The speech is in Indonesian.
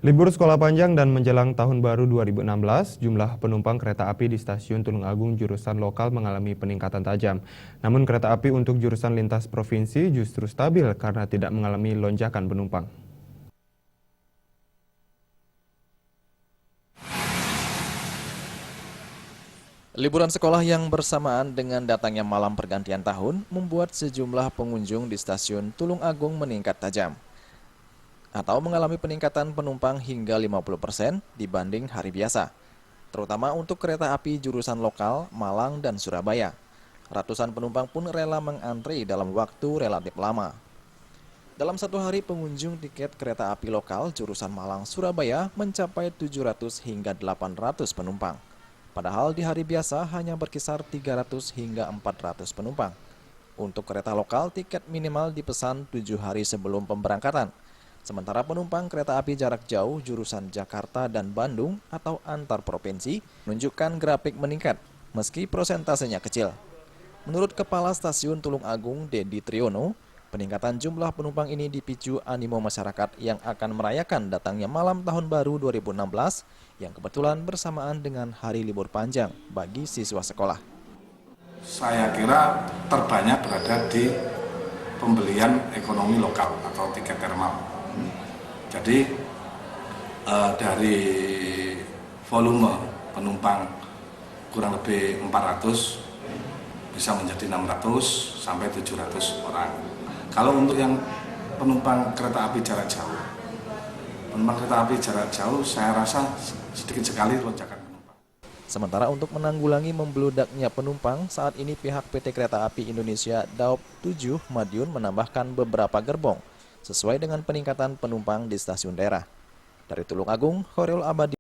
Libur sekolah panjang dan menjelang Tahun Baru 2016, jumlah penumpang kereta api di stasiun Tulungagung jurusan lokal mengalami peningkatan tajam. Namun kereta api untuk jurusan lintas provinsi justru stabil karena tidak mengalami lonjakan penumpang. Liburan sekolah yang bersamaan dengan datangnya malam pergantian tahun membuat sejumlah pengunjung di stasiun Tulungagung meningkat tajam atau mengalami peningkatan penumpang hingga 50% dibanding hari biasa, terutama untuk kereta api jurusan lokal Malang dan Surabaya. Ratusan penumpang pun rela mengantri dalam waktu relatif lama. Dalam satu hari, pengunjung tiket kereta api lokal jurusan Malang-Surabaya mencapai 700 hingga 800 penumpang. Padahal di hari biasa hanya berkisar 300 hingga 400 penumpang. Untuk kereta lokal, tiket minimal dipesan 7 hari sebelum pemberangkatan. Sementara penumpang kereta api jarak jauh jurusan Jakarta dan Bandung atau antar provinsi menunjukkan grafik meningkat, meski prosentasenya kecil. Menurut Kepala Stasiun Tulungagung, Dedi Triyono, peningkatan jumlah penumpang ini dipicu animo masyarakat yang akan merayakan datangnya malam Tahun Baru 2016 yang kebetulan bersamaan dengan hari libur panjang bagi siswa sekolah. Saya kira terbanyak berada di pembelian ekonomi lokal atau tiket thermal. Jadi dari volume penumpang kurang lebih 400 bisa menjadi 600 sampai 700 orang. Kalau untuk yang penumpang kereta api jarak jauh, saya rasa sedikit sekali lonjakan penumpang. Sementara untuk menanggulangi membludaknya penumpang, saat ini pihak PT Kereta Api Indonesia Daop 7 Madiun menambahkan beberapa gerbong sesuai dengan peningkatan penumpang di stasiun daerah. Dari Tulungagung, Khoril Abadi.